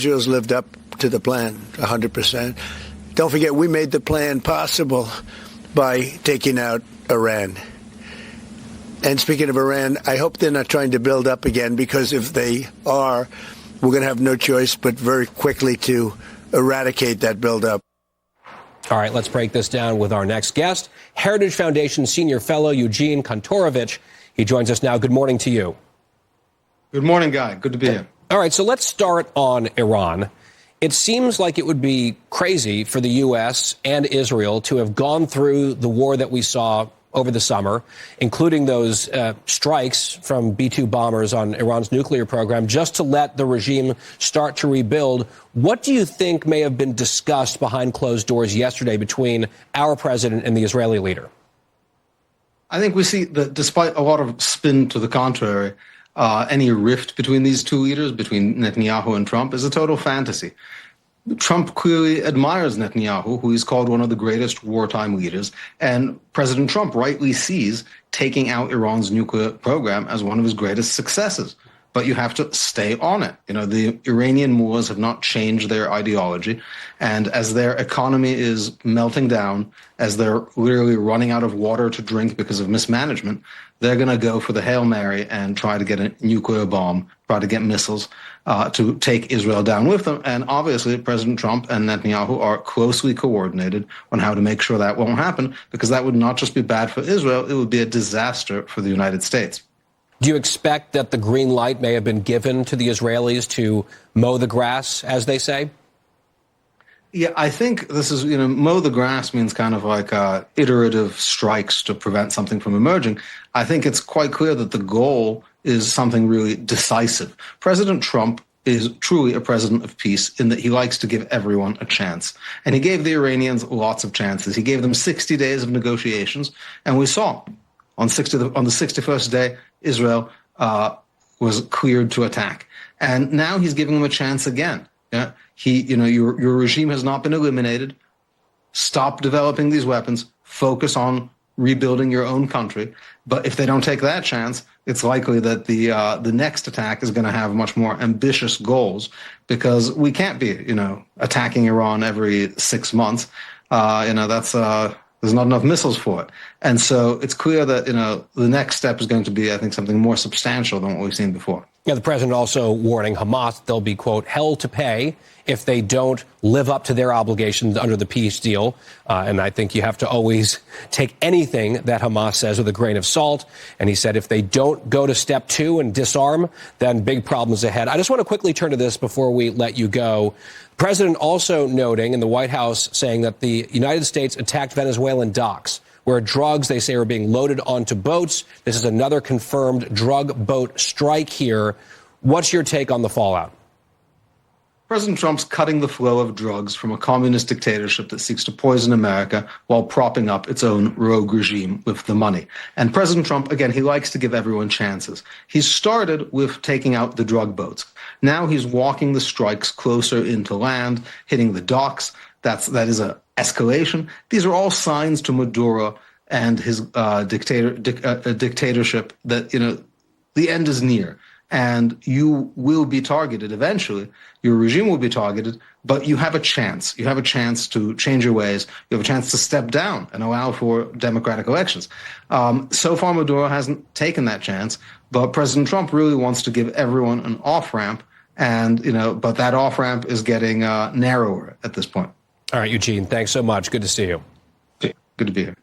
Israel's lived up to the plan 100%. Don't forget, we made the plan possible by taking out Iran. And speaking of Iran, I hope they're not trying to build up again, because if they are, we're going to have no choice but very quickly to eradicate that buildup. All right, let's break this down with our next guest, Heritage Foundation Senior Fellow Eugene Kontorovich. He joins us now. Good morning to you. Good morning, Guy. Good to be here. All right, so let's start on Iran. It seems like it would be crazy for the U.S. and Israel to have gone through the war that we saw over the summer, including those strikes from B-2 bombers on Iran's nuclear program, just to let the regime start to rebuild. What do you think may have been discussed behind closed doors yesterday between our president and the Israeli leader? I think we see that despite a lot of spin to the contrary, any rift between these two leaders, between Netanyahu and Trump, is a total fantasy. Trump clearly admires Netanyahu, who he's called one of the greatest wartime leaders, and President Trump rightly sees taking out Iran's nuclear program as one of his greatest successes. But you have to stay on it. You know, the Iranian mullahs have not changed their ideology, and as their economy is melting down, as they're literally running out of water to drink because of mismanagement, they're going to go for the Hail Mary and try to get a nuclear bomb, try to get missiles to take Israel down with them. And obviously, President Trump and Netanyahu are closely coordinated on how to make sure that won't happen, because that would not just be bad for Israel, it would be a disaster for the United States. Do you expect that the green light may have been given to the Israelis to mow the grass, as they say? Yeah, I think this is, mow the grass means kind of like iterative strikes to prevent something from emerging. I think it's quite clear that the goal is something really decisive. President Trump is truly a president of peace in that he likes to give everyone a chance. And he gave the Iranians lots of chances. He gave them 60 days of negotiations, and we saw on the 61st day, Israel was cleared to attack. And now he's giving them a chance again. Yeah? Your regime has not been eliminated. Stop developing these weapons. Focus on rebuilding your own country. But if they don't take that chance, it's likely that the next attack is going to have much more ambitious goals, because we can't be, attacking Iran every 6 months. There's not enough missiles for it. And so it's clear that, the next step is going to be, I think, something more substantial than what we've seen before. Yeah, the president also warning Hamas they'll be, quote, hell to pay if they don't live up to their obligations under the peace deal. And I think you have to always take anything that Hamas says with a grain of salt. And he said if they don't go to step 2 and disarm, then big problems ahead. I just want to quickly turn to this before we let you go. The president also noting in the White House saying that the United States attacked Venezuelan docks, where drugs, they say, are being loaded onto boats. This is another confirmed drug boat strike here. What's your take on the fallout? President Trump's cutting the flow of drugs from a communist dictatorship that seeks to poison America while propping up its own rogue regime with the money. And President Trump, again, he likes to give everyone chances. He started with taking out the drug boats. Now he's walking the strikes closer into land, hitting the docks. That is an escalation. These are all signs to Maduro and his dictatorship that, the end is near. And you will be targeted eventually. Your regime will be targeted, but you have a chance. You have a chance to change your ways. You have a chance to step down and allow for democratic elections. So far, Maduro hasn't taken that chance, but President Trump really wants to give everyone an off-ramp, and, but that off-ramp is getting narrower at this point. All right, Eugene, thanks so much. Good to see you. Good to be here.